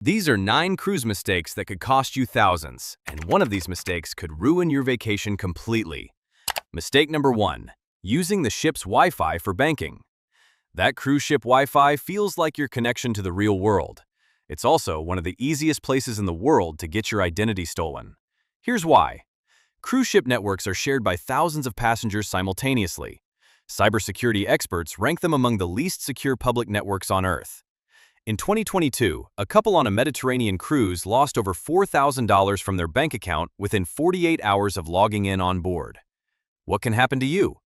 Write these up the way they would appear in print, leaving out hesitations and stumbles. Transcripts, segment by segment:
These are 9 cruise mistakes that could cost you thousands, and one of these mistakes could ruin your vacation completely. Mistake number 1. Using the ship's Wi-Fi for banking. That cruise ship Wi-Fi feels like your connection to the real world. It's also one of the easiest places in the world to get your identity stolen. Here's why. Cruise ship networks are shared by thousands of passengers simultaneously. Cybersecurity experts rank them among the least secure public networks on Earth. In 2022, a couple on a Mediterranean cruise lost over $4,000 from their bank account within 48 hours of logging in on board. What can happen to you?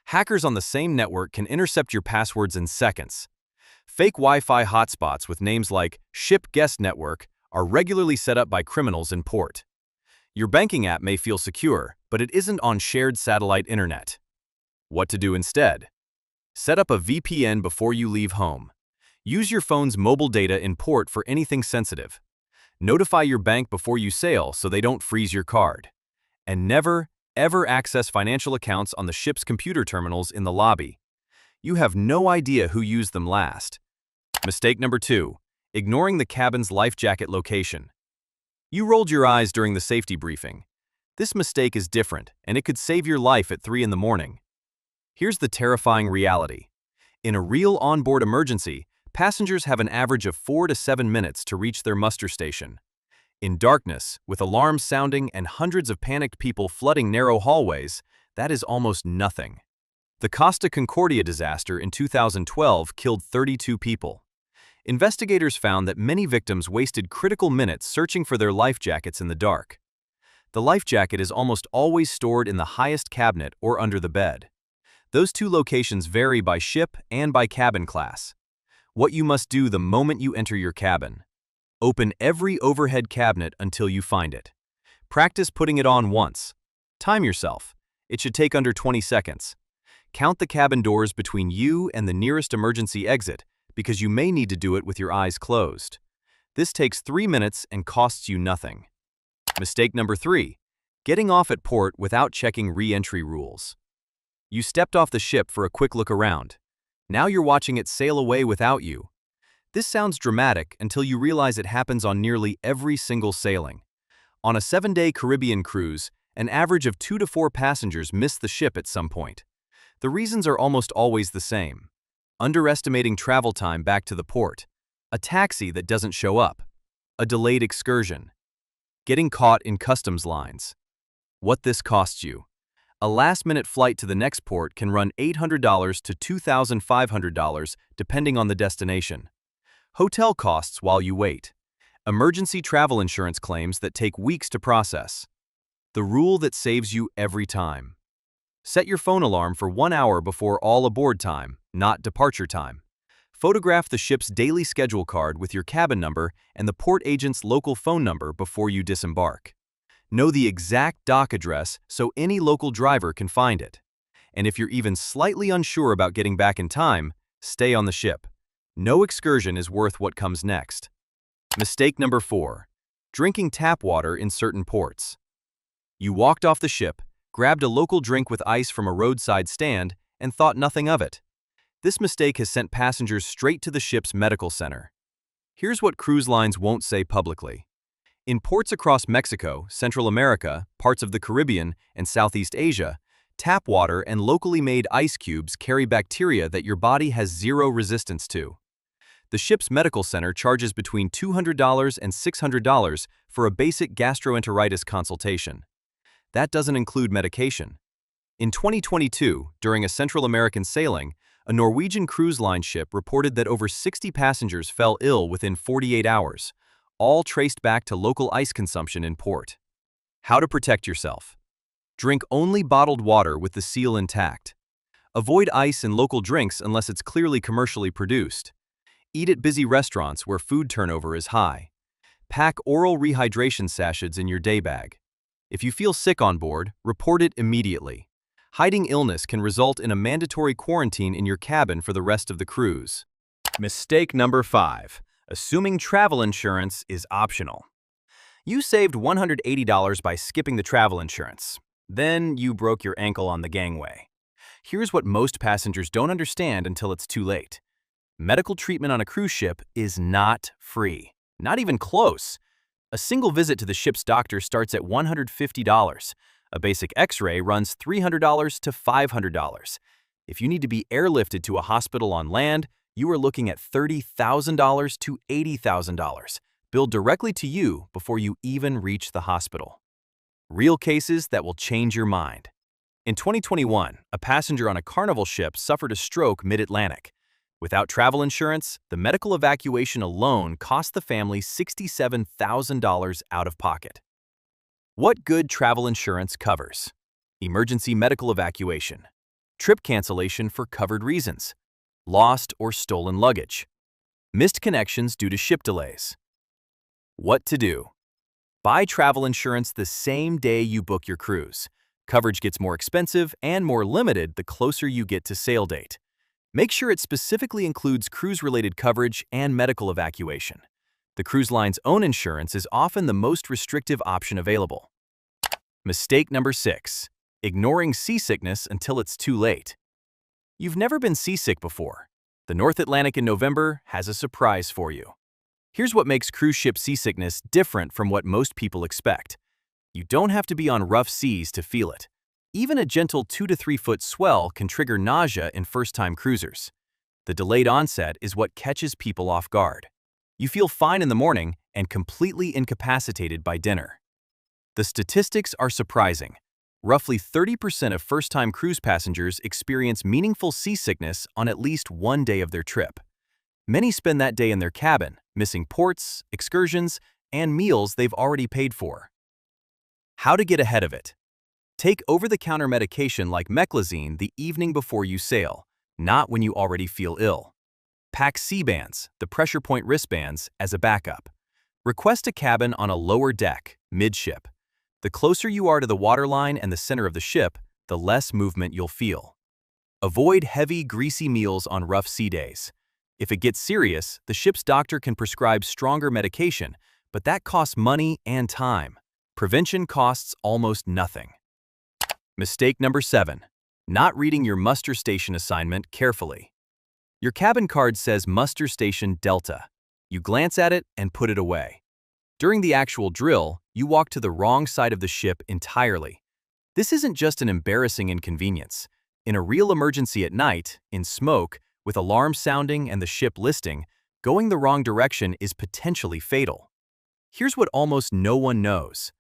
Hackers on the same network can intercept your passwords in seconds. Fake Wi-Fi hotspots with names like Ship Guest Network are regularly set up by criminals in port. Your banking app may feel secure, but it isn't on shared satellite internet. What to do instead? Set up a VPN before you leave home. Use your phone's mobile data in port for anything sensitive. Notify your bank before you sail so they don't freeze your card. And never, ever access financial accounts on the ship's computer terminals in the lobby. You have no idea who used them last. Mistake number 2. Ignoring the cabin's life jacket location. You rolled your eyes during the safety briefing. This mistake is different, and it could save your life at 3 in the morning. Here's the terrifying reality. In a real onboard emergency, passengers have an average of 4 to 7 minutes to reach their muster station. In darkness, with alarms sounding and hundreds of panicked people flooding narrow hallways, that is almost nothing. The Costa Concordia disaster in 2012 killed 32 people. Investigators found that many victims wasted critical minutes searching for their life jackets in the dark. The life jacket is almost always stored in the highest cabinet or under the bed. Those two locations vary by ship and by cabin class. What you must do the moment you enter your cabin. Open every overhead cabinet until you find it. Practice putting it on once. Time yourself. It should take under 20 seconds. Count the cabin doors between you and the nearest emergency exit because you may need to do it with your eyes closed. This takes 3 minutes and costs you nothing. Mistake number 3. Getting off at port without checking re-entry rules. You stepped off the ship for a quick look around. Now you're watching it sail away without you. This sounds dramatic until you realize it happens on nearly every single sailing. On a 7-day Caribbean cruise, an average of 2 to 4 passengers miss the ship at some point. The reasons are almost always the same. Underestimating travel time back to the port, a taxi that doesn't show up, a delayed excursion, getting caught in customs lines. What this costs you. A last-minute flight to the next port can run $800 to $2,500 depending on the destination. Hotel costs while you wait. Emergency travel insurance claims that take weeks to process. The rule that saves you every time. Set your phone alarm for 1 hour before all aboard time, not departure time. Photograph the ship's daily schedule card with your cabin number and the port agent's local phone number before you disembark. Know the exact dock address so any local driver can find it. And if you're even slightly unsure about getting back in time, stay on the ship. No excursion is worth what comes next. Mistake number 4. Drinking tap water in certain ports. You walked off the ship, grabbed a local drink with ice from a roadside stand, and thought nothing of it. This mistake has sent passengers straight to the ship's medical center. Here's what cruise lines won't say publicly. In ports across Mexico, Central America, parts of the Caribbean, and Southeast Asia, tap water and locally made ice cubes carry bacteria that your body has zero resistance to. The ship's medical center charges between $200 and $600 for a basic gastroenteritis consultation. That doesn't include medication. In 2022, during a Central American sailing, a Norwegian cruise line ship reported that over 60 passengers fell ill within 48 hours, all traced back to local ice consumption in port. How to protect yourself. Drink only bottled water with the seal intact. Avoid ice in local drinks unless it's clearly commercially produced. Eat at busy restaurants where food turnover is high. Pack oral rehydration sachets in your day bag. If you feel sick on board, report it immediately. Hiding illness can result in a mandatory quarantine in your cabin for the rest of the cruise. Mistake number 5. Assuming travel insurance is optional. You saved $180 by skipping the travel insurance. Then you broke your ankle on the gangway. Here's what most passengers don't understand until it's too late. Medical treatment on a cruise ship is not free. Not even close. A single visit to the ship's doctor starts at $150. A basic X-ray runs $300 to $500. If you need to be airlifted to a hospital on land, you are looking at $30,000 to $80,000, billed directly to you before you even reach the hospital. Real cases that will change your mind. In 2021, a passenger on a Carnival ship suffered a stroke mid-Atlantic. Without travel insurance, the medical evacuation alone cost the family $67,000 out of pocket. What good travel insurance covers? Emergency medical evacuation, trip cancellation for covered reasons, lost or stolen luggage, missed connections due to ship delays. What to do? Buy travel insurance the same day you book your cruise. Coverage gets more expensive and more limited the closer you get to sail date. Make sure it specifically includes cruise-related coverage and medical evacuation. The cruise line's own insurance is often the most restrictive option available. Mistake number 6. Ignoring seasickness until it's too late. You've never been seasick before. The North Atlantic in November has a surprise for you. Here's what makes cruise ship seasickness different from what most people expect. You don't have to be on rough seas to feel it. Even a gentle 2 to 3 foot swell can trigger nausea in first-time cruisers. The delayed onset is what catches people off guard. You feel fine in the morning and completely incapacitated by dinner. The statistics are surprising. Roughly 30% of first-time cruise passengers experience meaningful seasickness on at least one day of their trip. Many spend that day in their cabin, missing ports, excursions, and meals they've already paid for. How to get ahead of it? Take over-the-counter medication like meclizine the evening before you sail, not when you already feel ill. Pack C-bands, the pressure point wristbands, as a backup. Request a cabin on a lower deck, midship. The closer you are to the waterline and the center of the ship, the less movement you'll feel. Avoid heavy, greasy meals on rough sea days. If it gets serious, the ship's doctor can prescribe stronger medication, but that costs money and time. Prevention costs almost nothing. Mistake number 7. Not reading your muster station assignment carefully. Your cabin card says Muster Station Delta. You glance at it and put it away. During the actual drill, you walk to the wrong side of the ship entirely. This isn't just an embarrassing inconvenience. In a real emergency at night, in smoke, with alarms sounding and the ship listing, going the wrong direction is potentially fatal. Here's what almost no one knows.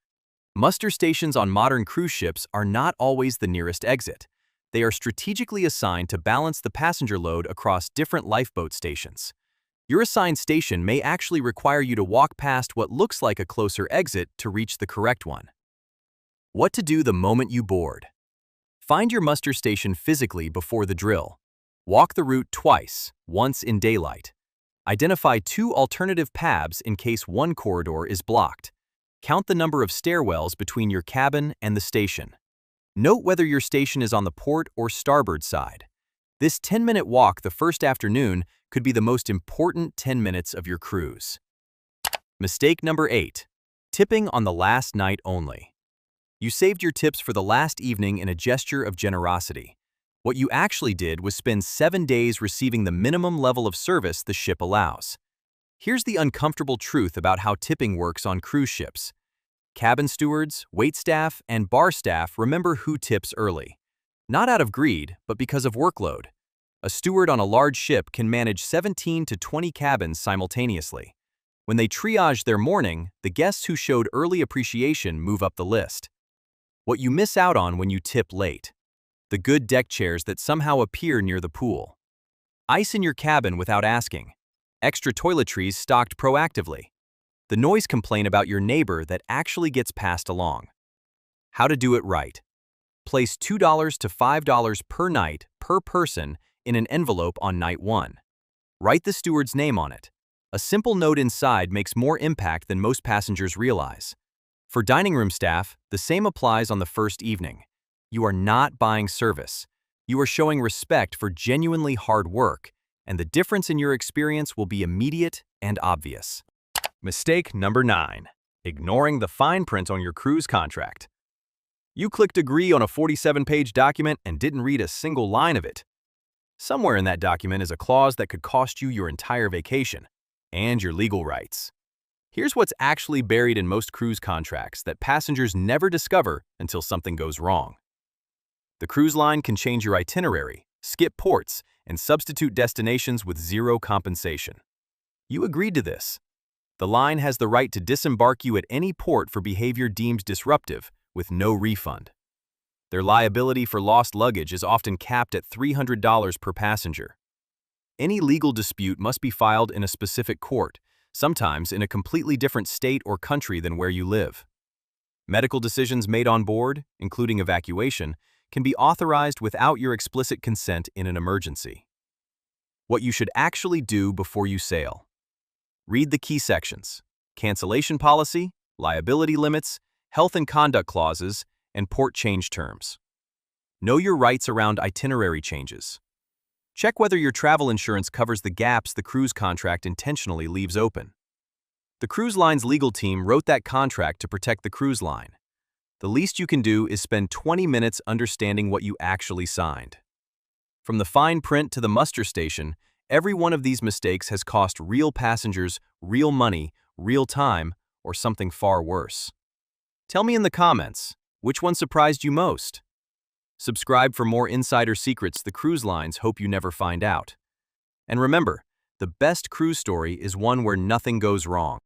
Muster stations on modern cruise ships are not always the nearest exit. They are strategically assigned to balance the passenger load across different lifeboat stations. Your assigned station may actually require you to walk past what looks like a closer exit to reach the correct one. What to do the moment you board? Find your muster station physically before the drill. Walk the route twice, once in daylight. Identify 2 alternative paths in case one corridor is blocked. Count the number of stairwells between your cabin and the station. Note whether your station is on the port or starboard side. This 10-minute walk the first afternoon could be the most important 10 minutes of your cruise. Mistake number 8. Tipping on the last night only. You saved your tips for the last evening in a gesture of generosity. What you actually did was spend 7 days receiving the minimum level of service the ship allows. Here's the uncomfortable truth about how tipping works on cruise ships. Cabin stewards, waitstaff, and bar staff remember who tips early. Not out of greed, but because of workload. A steward on a large ship can manage 17 to 20 cabins simultaneously. When they triage their morning, the guests who showed early appreciation move up the list. What you miss out on when you tip late. The good deck chairs that somehow appear near the pool. Ice in your cabin without asking. Extra toiletries stocked proactively. The noise complaint about your neighbor that actually gets passed along. How to do it right. Place $2 to $5 per night per person in an envelope on night 1. Write the steward's name on it. A simple note inside makes more impact than most passengers realize. For dining room staff, the same applies on the first evening. You are not buying service. You are showing respect for genuinely hard work, and the difference in your experience will be immediate and obvious. Mistake number 9. Ignoring the fine print on your cruise contract. You clicked agree on a 47-page document and didn't read a single line of it. Somewhere in that document is a clause that could cost you your entire vacation and your legal rights. Here's what's actually buried in most cruise contracts that passengers never discover until something goes wrong. The cruise line can change your itinerary, skip ports, and substitute destinations with zero compensation. You agreed to this. The line has the right to disembark you at any port for behavior deemed disruptive, with no refund. Their liability for lost luggage is often capped at $300 per passenger. Any legal dispute must be filed in a specific court, sometimes in a completely different state or country than where you live. Medical decisions made on board, including evacuation, can be authorized without your explicit consent in an emergency. What you should actually do before you sail. Read the key sections: cancellation policy, liability limits, health and conduct clauses, and port change terms. Know your rights around itinerary changes. Check whether your travel insurance covers the gaps the cruise contract intentionally leaves open. The cruise line's legal team wrote that contract to protect the cruise line. The least you can do is spend 20 minutes understanding what you actually signed. From the fine print to the muster station, every one of these mistakes has cost real passengers real money, real time, or something far worse. Tell me in the comments, which one surprised you most? Subscribe for more insider secrets the cruise lines hope you never find out. And remember, the best cruise story is one where nothing goes wrong.